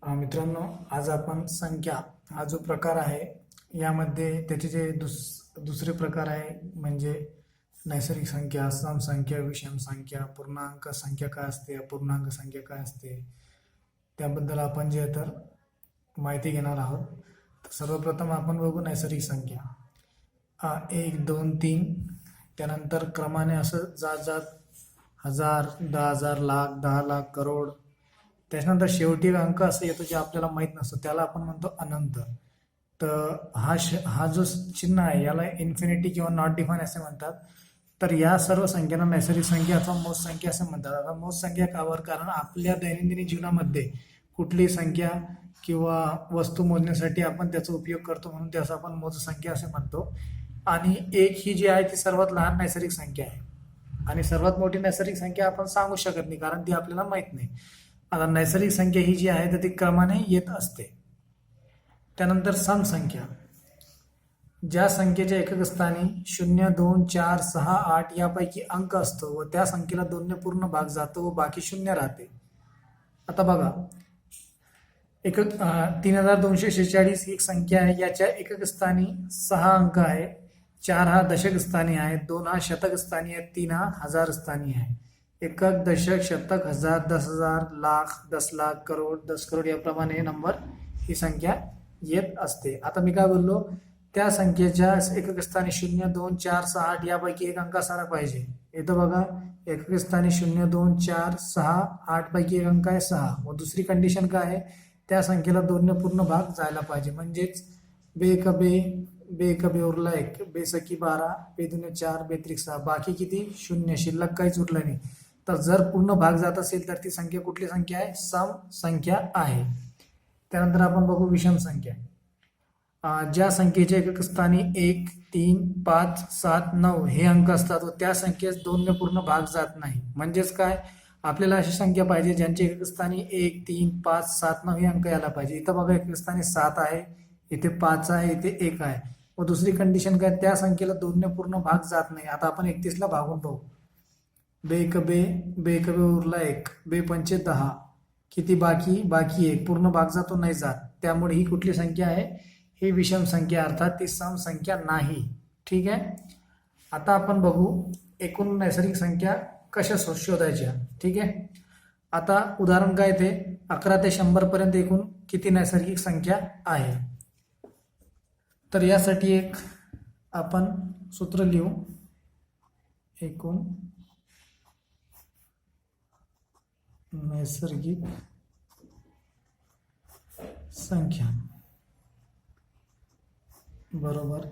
मित्रांनो, आज आपण संख्या हा जो प्रकार आहे यामध्ये त्याचे जे दुसरे प्रकार आहे म्हणजे नैसर्गिक संख्या, सम संख्या, विषम संख्या, पूर्णांक संख्या काय असते, अपूर्णांक संख्या काय असते त्याबद्दल आपण जे तर माहिती घेणार आहोत. तर सर्वप्रथम आपण बघू नैसर्गिक संख्या. 1, 2, 3 त्यानंतर क्रमाने असं जात जात हजार, 10,000, लाख, 10,00,000, करोड. त्याच्यानंतर शेवटी एक अंक असं येतो जे आपल्याला माहीत नसतो, त्याला आपण म्हणतो अनंत. तर हा जो चिन्ह आहे याला इन्फिनिटी किंवा नॉट डिफाईन असे म्हणतात. तर या सर्व संख्यांना नैसर्गिक संख्या अथवा मोज संख्या असे म्हणतात. आता मोज संख्या कावर, कारण आपल्या दैनंदिन जीवनामध्ये कुठलीही संख्या किंवा वस्तू मोजण्यासाठी आपण त्याचा उपयोग करतो, म्हणून त्याचा आपण मोज संख्या असे म्हणतो. आणि एक ही जी आहे ती सर्वात लहान नैसर्गिक संख्या आहे आणि सर्वात मोठी नैसर्गिक संख्या आपण सांगू शकत नाही कारण ती आपल्याला माहीत नाही. आता नैसर्गिक संख्या ही जी आहे तर ती क्रमाने येत असते. त्यानंतर सम संख्या, ज्या संख्येच्या एकक स्थानी 0, 2, 4, 6, 8 यापैकी अंक असतो व त्या संख्येला 2 ने पूर्ण भाग जातो व बाकी 0 राहते. आता बघा, 3246 ही एक संख्या आहे. याच्या एकक स्थानी 6 अंक आहे, 4 हा दशक स्थानी आहे, 2 हा शतक स्थानी आहे, 3 हा हजार स्थानी आहे. एकक, दशक, शतक, हजार, 10,000, लाख, 10,00,000, करोड, 10 करोड याप्रमाणे नंबर ही संख्या येत असते. आता मी काय बोललो, त्या संख्येच्या एकक स्थानी 0, 2, 4, 6, 8 यापैकी एक अंक असायला पाहिजे. इथं बघा, एकक स्थानी 0, 2, 4, 6, 8 पैकी एक अंक आहे 6. व दुसरी कंडिशन काय आहे, त्या संख्येला 2 ने पूर्ण भाग जायला पाहिजे. म्हणजेच बे एक बे उरला 1, बे सकी 12, बे दुने 4, बे त्रिक 6, बाकी किती 0, शिल्लक काहीच उरलं नाही. तर जर पूर्ण भाग जात असेल तर ती संख्या कुठली संख्या आहे, सम संख्या आहे. त्यानंतर आपण बघू विषम संख्या. ज्या संख्येच्या एकक स्थानी 1, 3, 5, 7, 9 हे अंक असतात व त्या संख्येस 2 ने पूर्ण भाग जात नाही. म्हणजेच काय, आपल्याला अशी संख्या पाहिजे ज्यांच्या एकक स्थानी 1, 3, 5, 7, 9 हे अंक यायला पाहिजे. इथं बघा, एकक स्थानी 7 आहे, इथे 5 आहे, इथे 1 आहे. व दुसरी कंडिशन काय, त्या संख्येला 2 ने पूर्ण भाग जात नाही. आता आपण 31 ला भागून पाहू. बे एक बे उरला 1, बे पंचे 10, किती बाकी 1, पूर्ण भाग जातो नाही जात. त्यामुळे ही कुठली संख्या आहे, ही विषम संख्या, अर्थात ती सम संख्या नाही. ठीक आहे. आता आपण बघू एकूण नैसर्गिक संख्या कशा शोधायच्या. ठीक आहे. आता उदाहरण काय ते 11 ते 100 पर्यंत एकूण किती नैसर्गिक संख्या आहे. तर यासाठी एक आपण सूत्र लिहू. एकूण नैसर्गिक संख्या बरोबर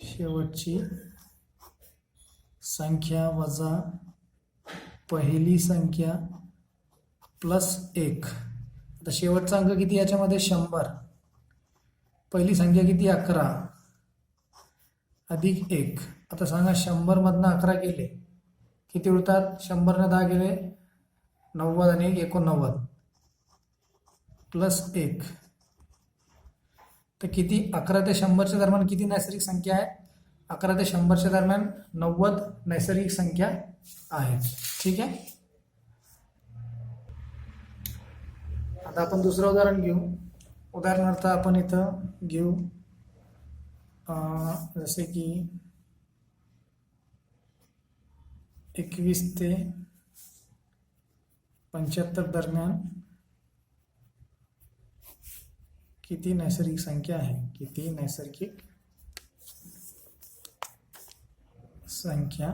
शेवटची संख्या वजा पहिली संख्या प्लस 1. आता शेवटचा अंक किती याच्यामध्ये 100, पहिली संख्या किती 11 अधिक 1. आता सांगा, 100 मधनं 11 गेले किती उरतात, 100 ने 10 गेले 90 आणि 1 89 प्लस 1. तर किती, 11 ते 100च्या दरम्यान किती नैसर्गिक संख्या आहे, 11 ते 100च्या दरम्यान 90 नैसर्गिक संख्या आहेत. ठीक आहे. आता आपण दुसरं उदाहरण घेऊ. उदाहरणार्थ आपण इथं घेऊ जसे की 21 ते 75 दरम्यान किती नैसर्गिक संख्या आहे, किती नैसर्गिक संख्या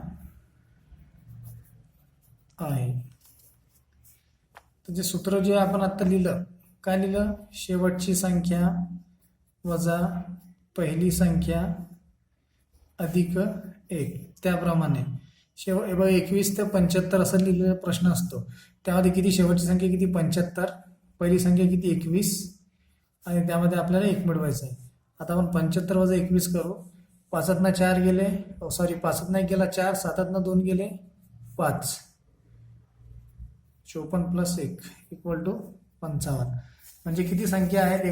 आहे. तर जे सूत्र जे आपण आता लिहिलं, काय लिहिलं, शेवटची संख्या वजा पहिली संख्या अधिक 1. त्याप्रमाणे 21 ते 75 असं लिहिलेला प्रश्न असतो. त्यामध्ये किती, शेवटची संख्या किती 75, पहिली संख्या किती 21 आणि त्यामध्ये आपल्याला 1 मिळवायचं आहे. आता आपण 75 वजा 21 करू. 5 4 गेले, 5 नाही गेला 4, 7 2 गेले 5, 54 प्लस 1 इक्वल टू 55. म्हणजे किती संख्या आहेत,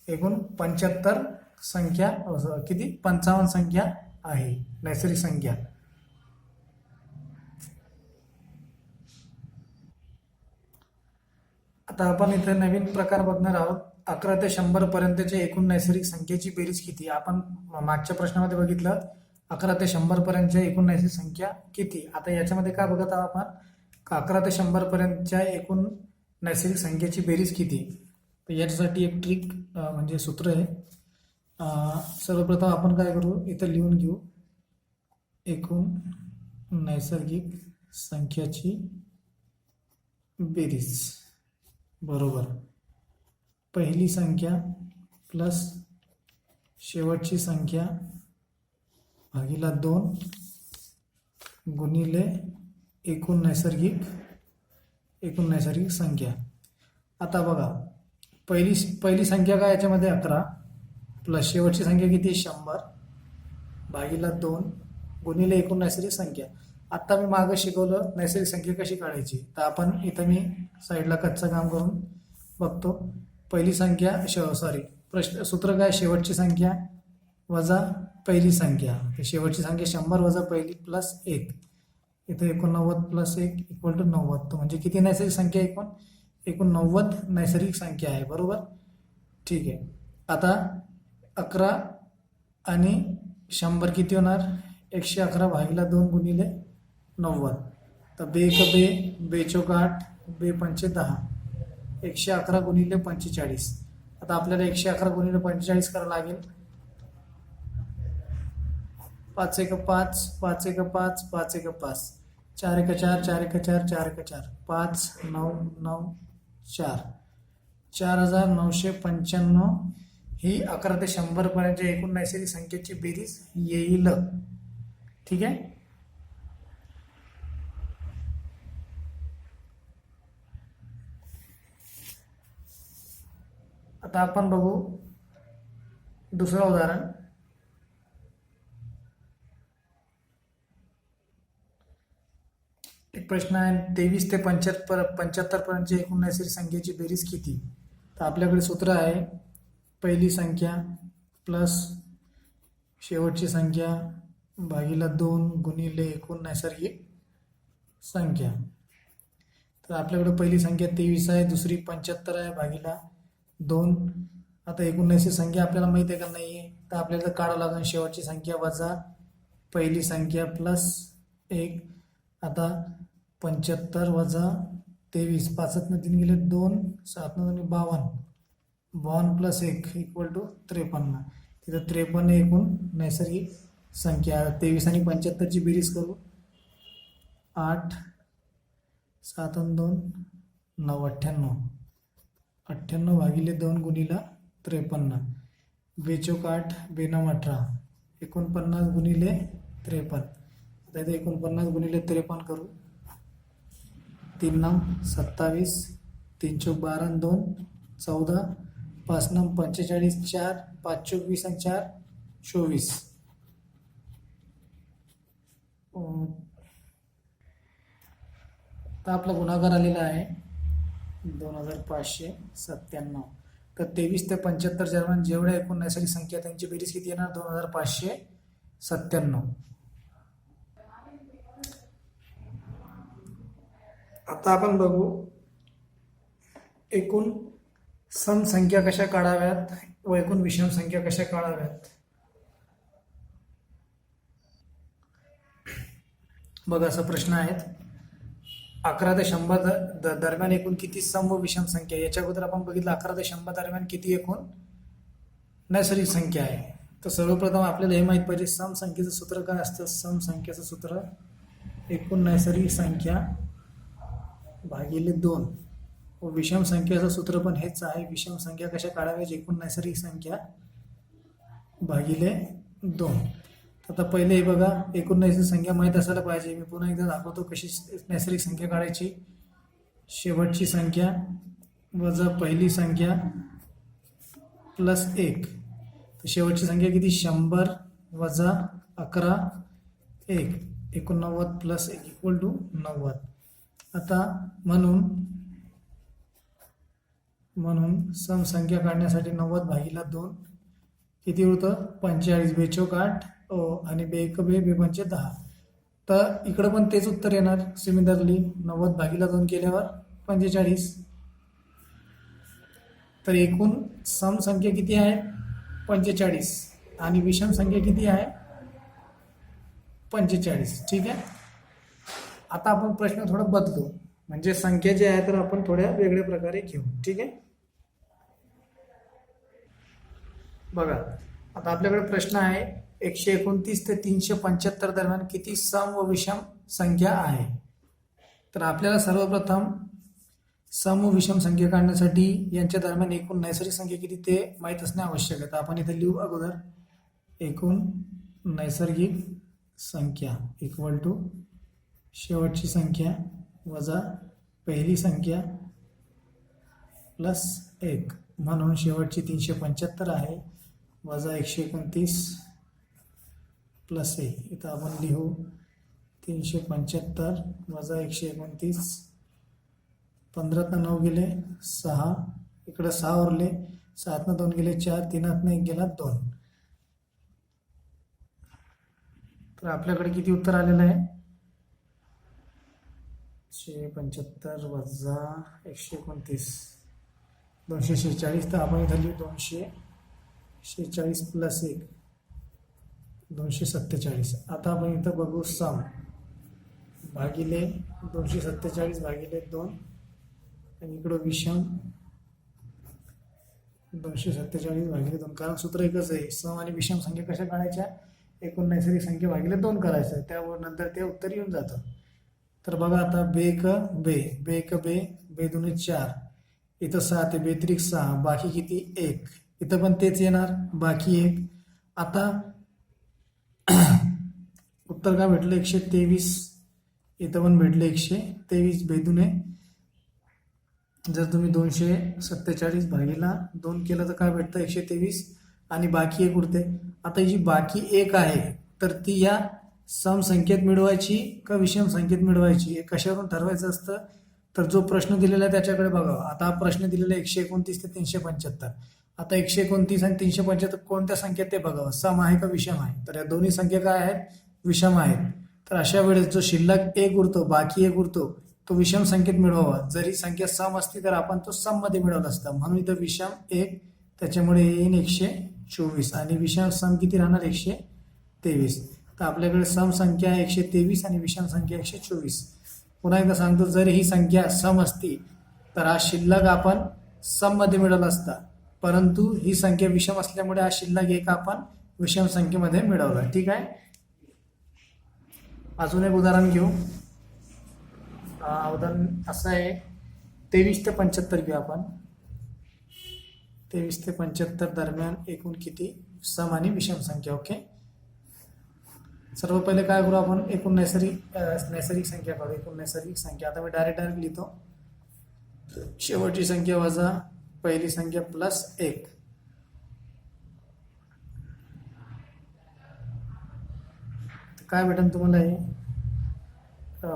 एकूण 75 संख्या, किती 55 संख्या आहे नैसर्गिक संख्या. आता आपण इथे नवीन प्रकार बघणार आहोत. 11 ते 100 पर्यंतच्या एकूण नैसर्गिक संख्येची बेरीज किती. आपण मागच्या प्रश्नामध्ये बघितलं 11 ते 100 पर्यंतच्या एकूण नैसर्गिक संख्या किती. आता याच्यामध्ये काय बघत आहोत आपण, 11 ते 100 पर्यंतच्या एकूण नैसर्गिक संख्येची बेरीज किती. तर याच्यासाठी एक ट्रिक म्हणजे सूत्र आहे. सर्वप्रथम आपण काय करू, इथं लिहून घेऊ एकूण नैसर्गिक संख्याची बेरीज बरोबर पहिली संख्या प्लस शेवटची संख्या भागिला 2 गुणिले एकूण नैसर्गिक संख्या. आता बघा पहिली संख्या काय याच्यामध्ये 11 प्लस शेवटची संख्या किती 100 भागिला 2 गुणिले एकूण नैसर्गिक संख्या. आता मी मागं शिकवलं नैसर्गिक संख्या कशी काढायची, तर आपण इथं मी साईडला कच्चं काम करून बघतो. पहिली संख्या सूत्र काय, शेवटची संख्या वजा पहिली संख्या. तर शेवटची संख्या 100 वजा पहिली प्लस 1. इथं 89 प्लस 1 इक्वल टू 90. तो म्हणजे किती नैसर्गिक संख्या एकूण 90 नैसर्गिक संख्या आहे बरोबर. ठीक आहे. आता 11 आणि 100 किती होणार, 111 भागिला 2 गुणिले 90. तर बे एक बे, बे चौक 8, बे पंचे 10, 111 गुणिले 45. आता आपल्याला 111 गुणिले 45 करावं लागेल. 5 एक 5, 5 एक 5, 5 एक 5, 4 एक 4, 4 एक 4, 4 एक 4, 5 9 9 4, 4995 ही 11 ते 100 पर्यंतच्या एकूण नैसर्गिक संख्येची बेरीज येईल. ठीक आहे. आता आपण बघू दुसरं उदाहरण. एक प्रश्न आहे 23 ते 75 पर्यंतच्या एकूण नैसर्गिक संख्येची बेरीज किती. तर आपल्याकडे सूत्र आहे पहिली संख्या प्लस शेवटची संख्या भागिला 2 गुणिले एकूण नैसर्गिक संख्या. तर आपल्याकडे पहिली संख्या 23 आहे, दुसरी 75 आहे भागिला 2. आता एकूण नैसर्गिक संख्या आपल्याला माहिती आहे का नाही आहे, तर आपल्याला काढावं लागेल शेवटची संख्या वजा पहिली संख्या प्लस 1. आता 75 वजा 23, 5 3 गेले 2, 7 2 52, 52 प्लस 1 इक्वल टू 53. तिथं 53 एकूण नैसर्गिक संख्या. 23 आणि 75ची बेरीज करू. 8 7 2 9 98, 98 भागिले 2 गुणिला 53, बेचोक 8, बेनाम 18, 49 गुणिले 53. आता इथे 49 गुणिले 53 करू. 3 9 27, 3 चौक 12 2 14, 5 9 45, 4 5 चौक 20 आणि 4 24. तर आपला गुणाकार आलेला आहे 2597. तर 23 ते 75 दरम्यान जेवढ्या एकूण नैसर्गिक संख्या त्यांची बेरीज किती येणार 2597. आता आपण बघू एकूण सम संख्या कशा काढाव्यात व एकूण विषम संख्या कशा काढाव्यात. बघा असा प्रश्न आहेत. 11 ते 100 दरम्यान एकूण किती सम व विषम संख्या. याच्या अगोदर आपण बघितलं 11 ते 100 दरम्यान किती एकूण नैसर्गिक संख्या आहे. तर सर्वप्रथम आपल्याला हे माहीत पाहिजे सम संख्येचं सूत्र काय असतं. सम संख्येचं सूत्र एकूण नैसर्गिक संख्या भागिले 2 व विषम संख्येचं सूत्र पण हेच आहे. विषम संख्या कशा काढाव्याची एकूण नैसर्गिक संख्या भागिले 2. आता पहिले हे बघा एकूण नैसर्गिक संख्या माहीत असायला पाहिजे. मी पुन्हा एकदा दाखवतो कशी नैसर्गिक संख्या काढायची. शेवटची संख्या वजा पहिली संख्या प्लस 1. तर शेवटची संख्या किती 100 वजा 11 1, 89 प्लस 1 इक्वल टू 90. आता म्हणून सम संख्या काढण्यासाठी 90 भागिला 2 किती होतं 45, बेचोक 8 आणि बे एक बे, बे पंचे 10. तर इकडं पण तेच उत्तर येणार सिमिलरली. 90 भागिला 2 केल्यावर 45. तर एकूण सम संख्या किती आहे 45 आणि विषम संख्या किती आहे 45. ठीक आहे. आता आपण प्रश्न थोडा बदलू, म्हणजे संख्या जी आहे तर आपण थोड्या वेगळ्या प्रकारे घेऊ. ठीक आहे. बघा आता आपल्याकडे प्रश्न आहे 129 ते 375 दरम्यान किती सम व विषम संख्या आहे. तर आपल्याला सर्वप्रथम सम व विषम संख्या काढण्यासाठी यांच्या दरम्यान एकूण नैसर्गिक संख्या किती ते माहीत असणे आवश्यक आहे. तर आपण इथे लिहू अगोदर एकूण नैसर्गिक संख्या इक्वल टू शेवटची संख्या वजा पहिली संख्या प्लस 1, म्हणून शेवटची 375 आहे वजा 129 प्लस 1. इथं आपण लिहू 375 वजा 129. 15 9 गेले 6, इकडे 6 उरले, 7 2 गेले 4, 3 1 गेला 2. तर आपल्याकडे किती उत्तर आलेलं आहे 175 वजा 129 246. तर आपण इथं लिहू 246 प्लस 1 247. आता आपण इथं बघू सम भागिले 247 भागिले 2 आणि इकडं विषम 247 भागिले 2. कारण सूत्र एकच आहे, सम आणि विषम संख्या कशा काढायच्या एकूण नैसर्गिक संख्या भागिले 2 करायचं, त्यावर नंतर ते उत्तर येऊन जातं. तर बघा आता बे एक बे 2 4, इथं 6 ते बेत्रिक 6, बाकी किती 1, इथं पण तेच येणार बाकी 1. आता उत्तर काय भेटलं 123, इथं पण भेटलं 123 बेदुने. जर तुम्ही 247 भागीला 2 केलं तर काय भेटतं 123 आणि बाकी 1 उरते. आता ही जी बाकी 1 आहे तर ती या सम संख्येत मिळवायची का विषम संख्येत मिळवायची हे कशावरून ठरवायचं असतं. तर जो प्रश्न दिलेला आहे त्याच्याकडे बघावा. आता हा प्रश्न दिलेला आहे 129 ते 375. आता 129 आणि 375 कोणत्या संख्येत ते बघावं, सम आहे का विषम आहे. तर या दोन्ही संख्या काय आहेत विषम आहेत. तर अशा वेळेस जो शिल्लक 1 उरतो बाकी 1 उरतो तो विषम संख्येत मिळवावा. जरी संख्या सम असती तर आपण तो सम मध्ये मिळवला असता, म्हणून इथं विषम 1 त्याच्यामुळे येईन 124 आणि विषम सम किती राहणार 123. तर आपल्याकडे सम संख्या आहे 123 आणि विषम संख्या 124. पुन्हा एकदा सांगतो, जर ही संख्या सम असती तर हा शिल्लक आपण सम मध्ये मिळवला असता, परंतु ही संख्या विषम असल्यामुळे हा शिल्लक 1 आपण विषम संख्येमध्ये मिळवला. ठीक आहे. अजून एक उदाहरण घेऊ. उदाहरण असं आहे 23 ते 75 घेऊ आपण. 23 ते 75 दरम्यान एकूण किती सम आणि विषम संख्या. ओके. सर्व पहिले काय करू आपण एकूण नैसर्गिक संख्या काढू. एकूण नैसर्गिक संख्या आता मी डायरेक्ट लिहितो शेवटची संख्या वजा पहिली संख्या प्लस 1. काय भेटेल तुम्हाला हे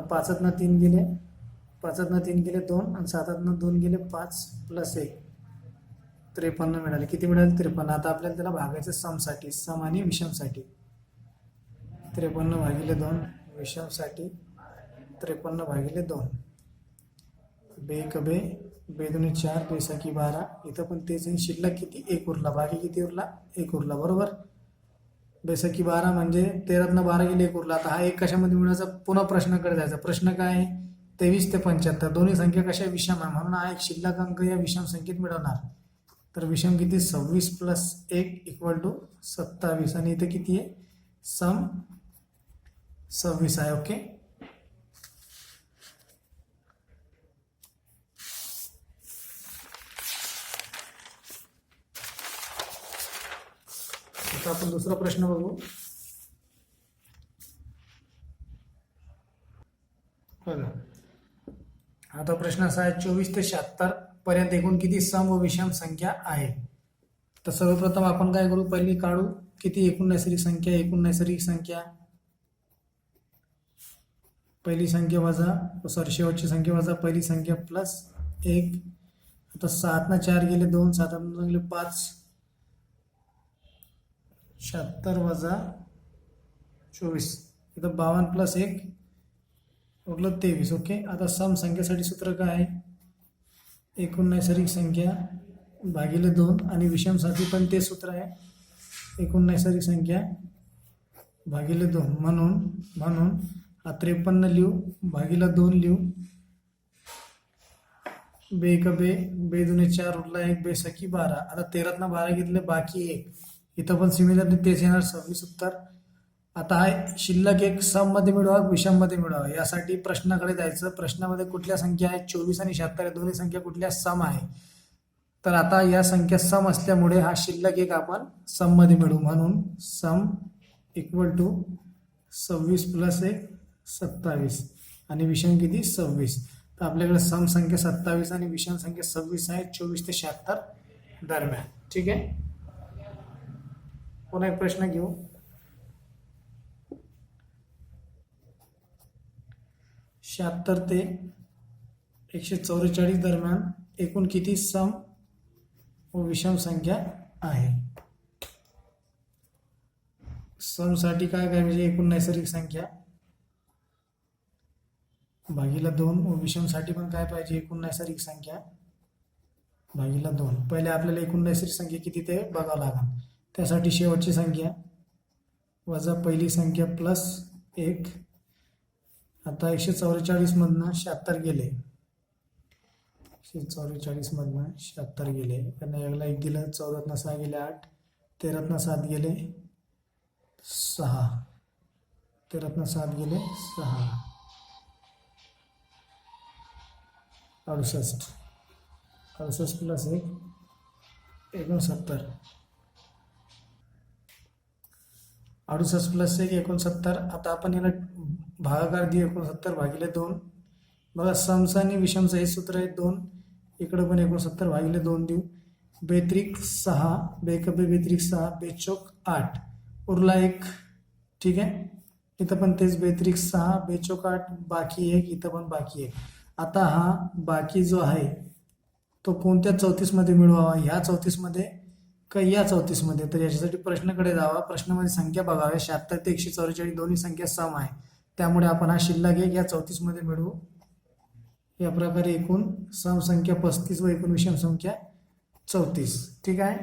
5 3 गेले 2 आणि 7 2 गेले 5 प्लस 1 53 मिळाले. किती मिळाले 53. आता आपल्याला त्याला भागायचं समसाठी, सम आणि विषमसाठी. 53 भागिले 2 विषमसाठी 53 भागिले 2. बे 2 4 बे 12. इथं पण तेच शिल्लक किती 1 उरला, बाकी किती उरला 1 उरला. बरोबर. बेसकी 12 म्हणजे 13 12 गेले 1 उरला. आता हा 1 कशामध्ये मिळवायचा पुन्हा प्रश्नाकडे जायचा. प्रश्न काय आहे 23 ते 75 दोन्ही संख्या कशा विषम आहे, म्हणून हा एक शिल्लक अंक या विषम संख्येत मिळवणार. तर विषम किती 26 प्लस 1 इक्वल टू 27 आणि इथे किती आहे सम 26 आहे. ओके. आता आपण दुसरा प्रश्न बघू. बघा आता प्रश्न असा आहे 24 ते 76 पर्यंत एकूण किती सम व विषम संख्या आहे. तर सर्वप्रथम आपण काय करू, पहिली काढू किती एकूण नैसर्गिक संख्या. एकूण नैसर्गिक संख्या पहिली संख्या वजा शेवटची संख्या वजा पहिली संख्या प्लस 1. आता 7 4 गेले 2 7 2 गेले 5 76 वजा 24. इथं 52 प्लस 1 उरलं 23. ओके. आता सम संख्येसाठी सूत्र काय आहे एकूण नैसर्गिक संख्या भागिले 2 आणि विषमसाठी पण ते सूत्र आहे, एकूण नैसर्गिक संख्या भागिले 2. म्हणून हा 53 लिहू, भागिले 2 लिहू, बे एक बे, बे दुने 4 उरला 1, बे सकी 12. आता 13 12 घेतले, बाकी 1. इथं पण सिमिलरली तेच येणार, 26 उत्तर. आता हा शिल्लक एक सम मध्ये मिळवा, विषम मध्ये मिळवा, यासाठी प्रश्नाकडे जायचं. प्रश्नामध्ये कुठल्या संख्या आहेत, 24 आणि 76 दोन्ही संख्या कुठल्या सम आहे. तर आता या संख्या सम असल्यामुळे हा शिल्लक एक आपण सम मध्ये मिळवू. म्हणून सम इक्वल टू 26 प्लस 1 27 आणि विषम किती 26. तर आपल्याकडे सम संख्या 27 आणि विषम संख्या 26 आहे, 24 ते 76 दरम्यान. ठीक आहे. पुन्हा एक प्रश्न घेऊ. 76 ते 144 दरम्यान एकूण किती सम व विषम संख्या आहे. सम साठी काय म्हणजे एकूण नैसर्गिक संख्या भागिले 2 व विषम साठी पण काय पाहिजे, एकूण नैसर्गिक संख्या भागिले 2. पहिले आपल्याला एकूण नैसर्गिक संख्या किती ते बघावं लागेल. त्यासाठी शेवटची संख्या वजा पहिली संख्या प्लस 1. आता 144 मधनं 76 गेले, 144 मधनं 76 गेले, त्यांना याला 1 दिलं, 14 6 गेले 8, 13 7 गेले 6, 13 7 गेले 6, 68, 68 प्लस 1 69, 68 प्लस 1 69. आता आपण याला भागाकार देऊ, 69 भागिले 2. बघा समचं आणि विषमचं हे सूत्र आहे 2, इकडं पण 69 भागिले 2 देऊ. बेत्रिक 6, बेकबे बेत्रिक 6, बेचोक 8, उरला 1. ठीक आहे. इथं पण तेच बेत्रिक 6, बेचोक 8, बाकी 1, इथं पण बाकी 1. आता हा बाकी जो आहे तो कोणत्या 34 मध्ये मिळवावा, ह्या 34 मध्ये का या 34 मध्ये. तर याच्यासाठी प्रश्नाकडे जावा, प्रश्नामध्ये संख्या बघाव्या. 76 ते 144 दोन्ही संख्या सम आहे, त्यामुळे आपण हा शिल्लक 1 या 34 मध्ये मिळवू. या प्रकारे एकूण सम संख्या 35 व एकूण विषम संख्या 34. ठीक आहे.